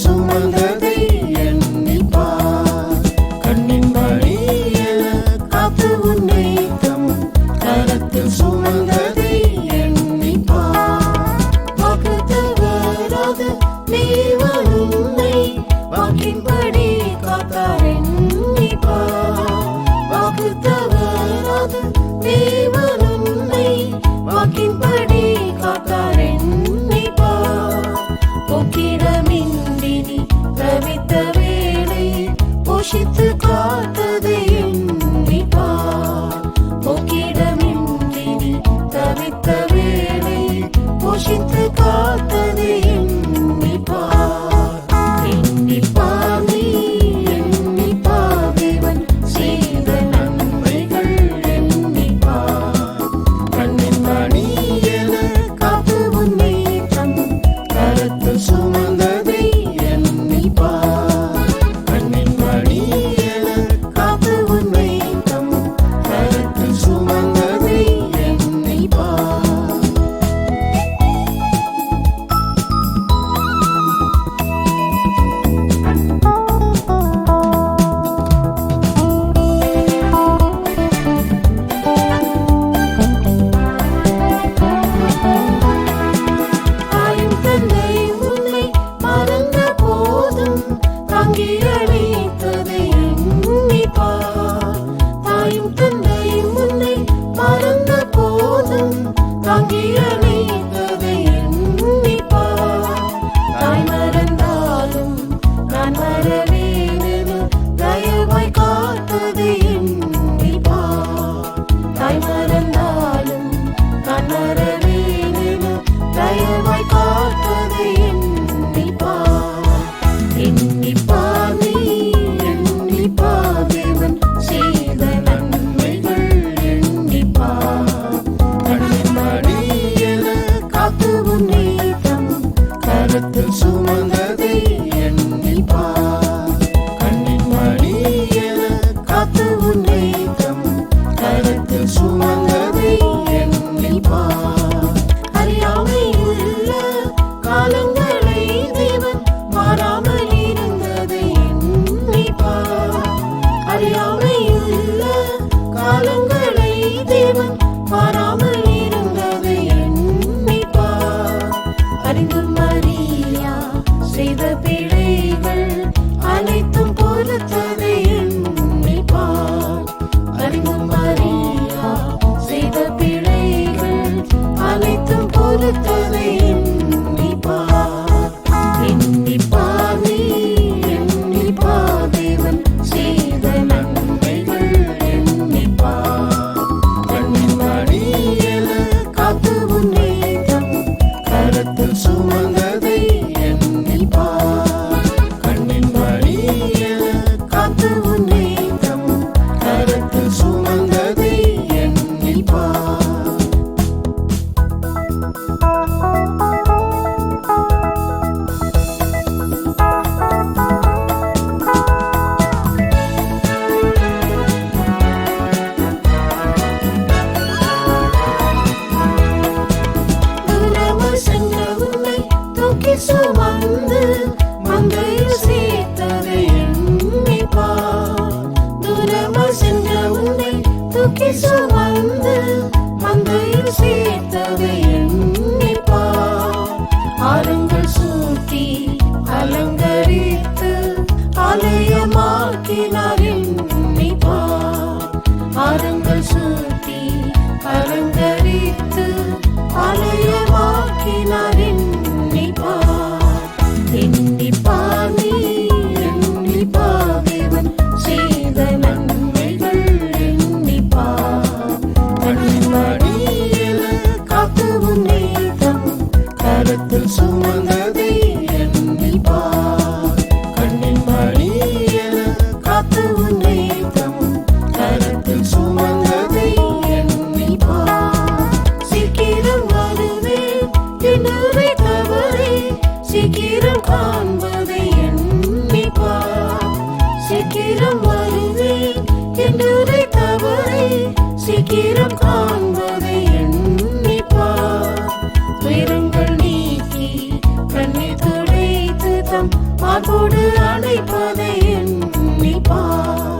சுமந்ததை எண்ணிப்பார். கண்ணின் மணியென காத்து உன்னை தம் கரத்தில் சுமந்ததை எண்ணிப்பார். வாக்கு தவறாத தேவன் உன்னை வாக்கின்படி காத்தார் எண்ணிப்பார். வாக்கு தவறாத தேவன் உன்னை வாக்கின்படி காத்தார் எண்ணிப்பார். போக்கிடமின்றி நீ தவித்த வேளை போஷித்து காத்ததை எண்ணிப்பார். போக்கிடமின்றி நீ தவித்த வேளை போஷித்து காத்ததை எண்ணிப்பார். எண்ணிப்பார் நீ எண்ணிப்பார் தேவன் செய்த நன்மைகள் எண்ணிப்பார். கண்ணின் மணியென காத்து உன்னை தம் கரத்தில் சுமந்ததை எண்ணிப்பார். கண்ணின் மணியென காத்து உன்னை தம் கரத்தில் சுமந்ததை எண்ணிப்பார். தாயும் தந்தை உன்னை மறந்த போதும் தாங்கி அழைத்ததை எண்ணிப்பார். தாயும் தந்தை உன்னை மறந்த போதும் தாங்கி அழைத்ததை எண்ணிப்பார். தாய் மறந்தாலும் நான் மறவேனென தயவாய் காத்ததை எண்ணிப்பார். தாய் மறந்தாலும் நான் மறவேனென தயவாய் காத்ததை எண்ணிப்பார். எண்ணிப்பார் பாசம் மார்போடு அணைப்பதை எண்ணிப்பார்.